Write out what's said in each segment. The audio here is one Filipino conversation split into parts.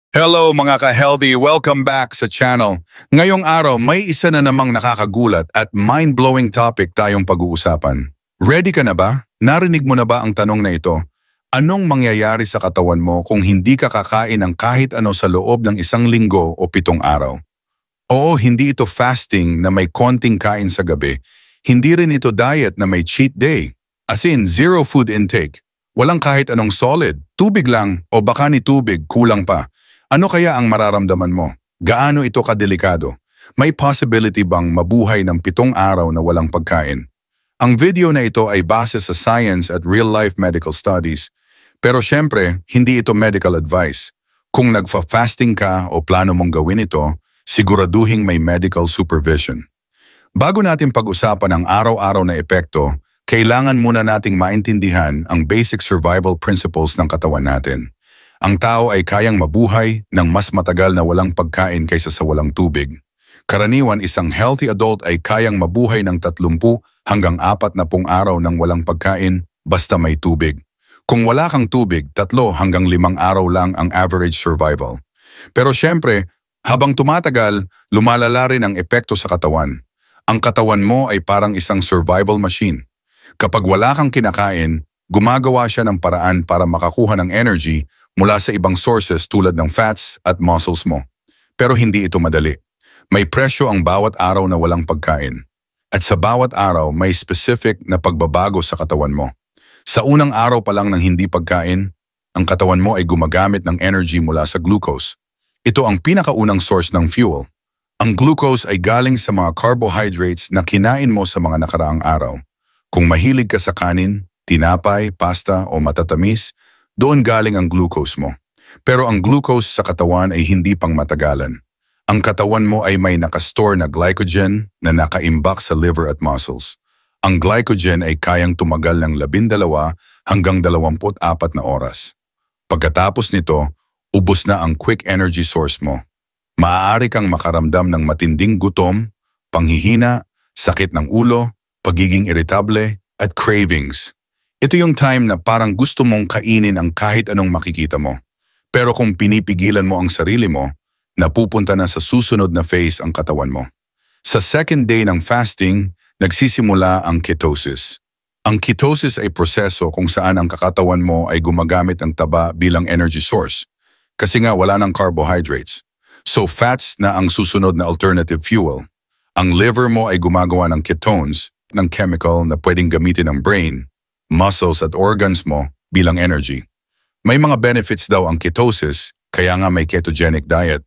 Hello mga ka-healthy! Welcome back sa channel. Ngayong araw may isa na namang nakakagulat at mind-blowing topic tayong pag-uusapan. Ready ka na ba? Narinig mo na ba ang tanong na ito? Anong mangyayari sa katawan mo kung hindi ka kakain ng kahit ano sa loob ng 1 linggo o 7 araw? Oo, hindi ito fasting na may konting kain sa gabi. Hindi rin ito diet na may cheat day. As in, zero food intake. Walang kahit anong solid, tubig lang o baka ni tubig kulang pa. Ano kaya ang mararamdaman mo? Gaano ito kadelikado? May possibility bang mabuhay ng 7 araw na walang pagkain? Ang video na ito ay base sa science at real-life medical studies. Pero syempre, hindi ito medical advice. Kung nagfa-fasting ka o plano mong gawin ito, siguraduhing may medical supervision. Bago natin pag-usapan ang araw-araw na epekto, kailangan muna nating maintindihan ang basic survival principles ng katawan natin. Ang tao ay kayang mabuhay ng mas matagal na walang pagkain kaysa sa walang tubig. Karaniwan, isang healthy adult ay kayang mabuhay ng 30 hanggang 40 araw ng walang pagkain basta may tubig. Kung wala kang tubig, 3 hanggang 5 araw lang ang average survival. Pero syempre, habang tumatagal, lumalala rin ang epekto sa katawan. Ang katawan mo ay parang isang survival machine. Kapag wala kang kinakain, gumagawa siya ng paraan para makakuha ng energy mula sa ibang sources tulad ng fats at muscles mo. Pero hindi ito madali. May presyo ang bawat araw na walang pagkain. At sa bawat araw may specific na pagbabago sa katawan mo. Sa unang araw pa lang ng hindi pagkain, ang katawan mo ay gumagamit ng energy mula sa glucose. Ito ang pinakaunang source ng fuel. Ang glucose ay galing sa mga carbohydrates na kinain mo sa mga nakaraang araw. Kung mahilig ka sa kanin, tinapay, pasta o matatamis, doon galing ang glucose mo. Pero ang glucose sa katawan ay hindi pang matagalan. Ang katawan mo ay may nakastore na glycogen na nakaimbak sa liver at muscles. Ang glycogen ay kayang tumagal ng 12 hanggang 24 na oras. Pagkatapos nito, ubos na ang quick energy source mo. Maaari kang makaramdam ng matinding gutom, panghihina, sakit ng ulo, pagiging irritable at cravings. Ito yung time na parang gusto mong kainin ang kahit anong makikita mo. Pero kung pinipigilan mo ang sarili mo, napupunta na sa susunod na phase ang katawan mo. Sa second day ng fasting, nagsisimula ang ketosis. Ang ketosis ay proseso kung saan ang kakatawan mo ay gumagamit ng taba bilang energy source. Kasi nga wala ng carbohydrates. So fats na ang susunod na alternative fuel. Ang liver mo ay gumagawa ng ketones, ng chemical na pwedeng gamitin ng brain, muscles at organs mo bilang energy. May mga benefits daw ang ketosis, kaya nga may ketogenic diet.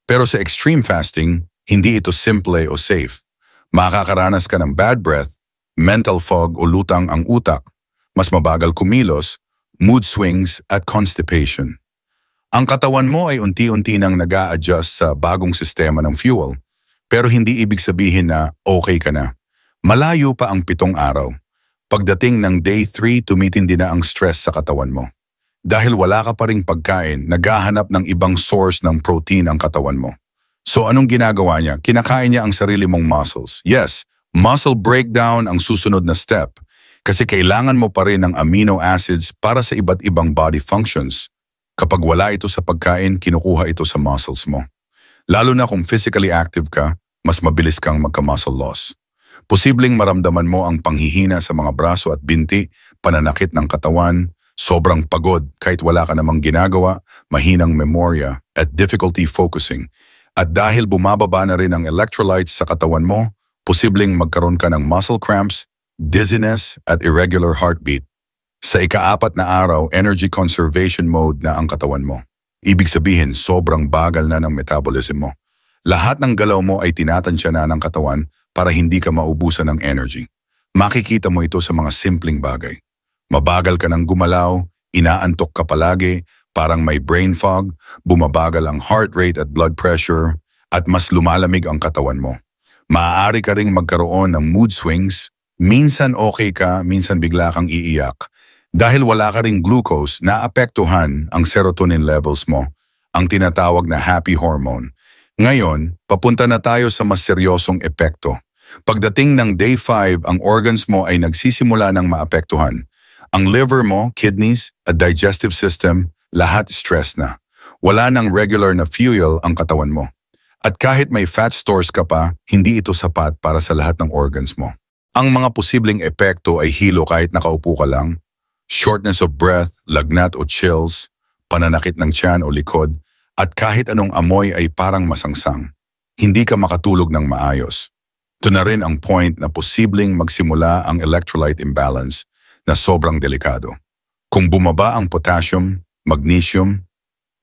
Pero sa extreme fasting, hindi ito simple o safe. Makakaranas ka ng bad breath, mental fog o lutang ang utak, mas mabagal kumilos, mood swings at constipation. Ang katawan mo ay unti-unti nang nag-a-adjust sa bagong sistema ng fuel, pero hindi ibig sabihin na okay ka na. Malayo pa ang 7 araw. Pagdating ng day 3, tumitindi na ang stress sa katawan mo. Dahil wala ka pa ring pagkain, naghahanap ng ibang source ng protein ang katawan mo. So anong ginagawa niya? Kinakain niya ang sarili mong muscles. Yes, muscle breakdown ang susunod na step. Kasi kailangan mo pa rin ng amino acids para sa iba't ibang body functions. Kapag wala ito sa pagkain, kinukuha ito sa muscles mo. Lalo na kung physically active ka, mas mabilis kang magka-muscle loss. Posibleng maramdaman mo ang panghihina sa mga braso at binti, pananakit ng katawan, sobrang pagod kahit wala ka namang ginagawa, mahinang memorya at difficulty focusing. At dahil bumababa na rin ang electrolytes sa katawan mo, posibleng magkaroon ka ng muscle cramps, dizziness at irregular heartbeat. Sa ika-4 na araw, energy conservation mode na ang katawan mo. Ibig sabihin, sobrang bagal na ng metabolism mo. Lahat ng galaw mo ay tinatansya na ng katawan para hindi ka maubusan ng energy. Makikita mo ito sa mga simpleng bagay. Mabagal ka ng gumalaw, inaantok ka palagi, parang may brain fog, bumabagal ang heart rate at blood pressure, at mas lumalamig ang katawan mo. Maaari ka ring magkaroon ng mood swings, minsan okay ka, minsan bigla kang iiyak. Dahil wala ka ring glucose, naapektuhan ang serotonin levels mo, ang tinatawag na happy hormone. Ngayon, papunta na tayo sa mas seryosong epekto. Pagdating ng day 5, ang organs mo ay nagsisimula ng maapektuhan. Ang liver mo, kidneys, at digestive system, lahat stress na. Wala nang regular na fuel ang katawan mo. At kahit may fat stores ka pa, hindi ito sapat para sa lahat ng organs mo. Ang mga posibleng epekto ay hilo kahit nakaupo ka lang, shortness of breath, lagnat o chills, pananakit ng tiyan o likod, at kahit anong amoy ay parang masangsang. Hindi ka makatulog ng maayos. Ito na rin ang point na posibleng magsimula ang electrolyte imbalance na sobrang delikado. Kung bumaba ang potassium, magnesium,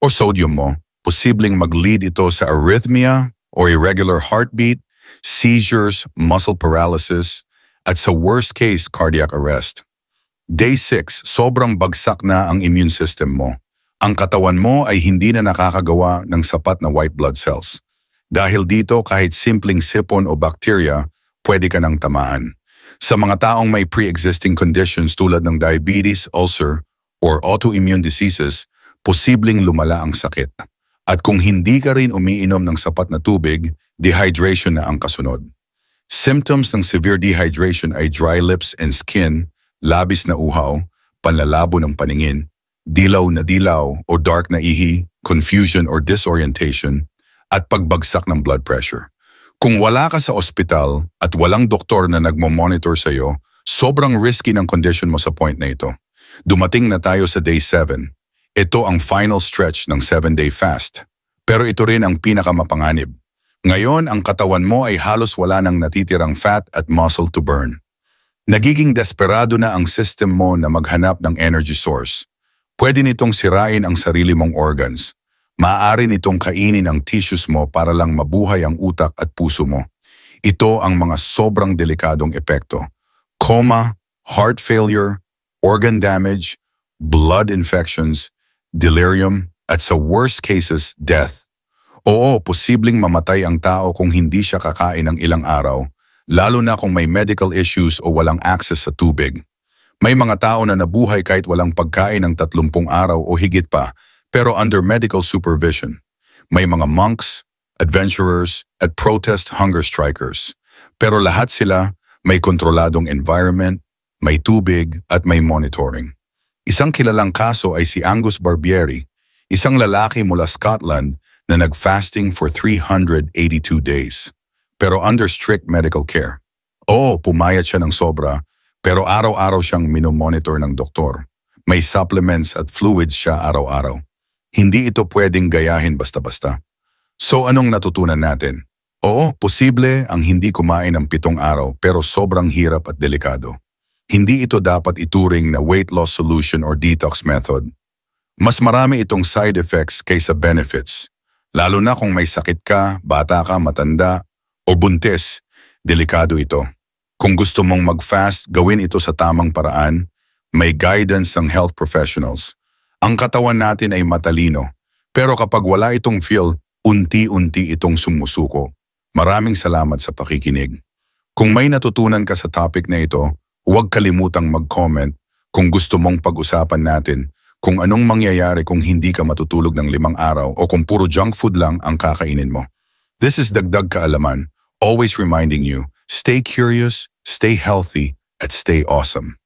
o sodium mo, posibleng mag-lead ito sa arrhythmia or irregular heartbeat, seizures, muscle paralysis, at sa worst case, cardiac arrest. Day 6, sobrang bagsak na ang immune system mo. Ang katawan mo ay hindi na nakakagawa ng sapat na white blood cells. Dahil dito, kahit simpleng sipon o bacteria, pwede ka nang tamaan. Sa mga taong may pre-existing conditions tulad ng diabetes, ulcer, or autoimmune diseases, posibleng lumala ang sakit. At kung hindi ka rin umiinom ng sapat na tubig, dehydration na ang kasunod. Symptoms ng severe dehydration ay dry lips and skin, labis na uhaw, panlalabo ng paningin, dilaw o dark na ihi, confusion or disorientation, at pagbagsak ng blood pressure. Kung wala ka sa ospital at walang doktor na nagmo-monitor sa iyo, sobrang risky ng condition mo sa point na ito. Dumating na tayo sa day 7. Ito ang final stretch ng 7-day fast. Pero ito rin ang pinakamapanganib. Ngayon, ang katawan mo ay halos wala nang natitirang fat at muscle to burn. Nagiging desperado na ang system mo na maghanap ng energy source. Pwede nitong sirain ang sarili mong organs. Maaari nitong kainin ang tissues mo para lang mabuhay ang utak at puso mo. Ito ang mga sobrang delikadong epekto. Coma, heart failure, organ damage, blood infections, delirium, at sa worst cases, death. Oo, posibleng mamatay ang tao kung hindi siya kakain ng ilang araw, lalo na kung may medical issues o walang access sa tubig. May mga tao na nabuhay kahit walang pagkain ng 30 araw o higit pa, pero under medical supervision. May mga monks, adventurers, at protest hunger strikers. Pero lahat sila may kontroladong environment, may tubig, at may monitoring. Isang kilalang kaso ay si Angus Barbieri, isang lalaki mula Scotland na nag-fasting for 382 days, pero under strict medical care. Oo, pumayat siya ng sobra, pero araw-araw siyang minomonitor ng doktor. May supplements at fluids siya araw-araw. Hindi ito pwedeng gayahin basta-basta. So anong natutunan natin? Oo, posible ang hindi kumain ng 7 araw pero sobrang hirap at delikado. Hindi ito dapat ituring na weight loss solution or detox method. Mas marami itong side effects kaysa benefits. Lalo na kung may sakit ka, bata ka, matanda, o buntis, delikado ito. Kung gusto mong mag-fast, gawin ito sa tamang paraan, may guidance ng health professionals. Ang katawan natin ay matalino, pero kapag wala itong feel, unti-unti itong sumusuko. Maraming salamat sa pakikinig. Kung may natutunan ka sa topic na ito, huwag kalimutang mag-comment kung gusto mong pag-usapan natin kung anong mangyayari kung hindi ka matutulog ng 5 araw o kung puro junk food lang ang kakainin mo. This is Dagdag Kaalaman, always reminding you, stay curious, stay healthy, at stay awesome.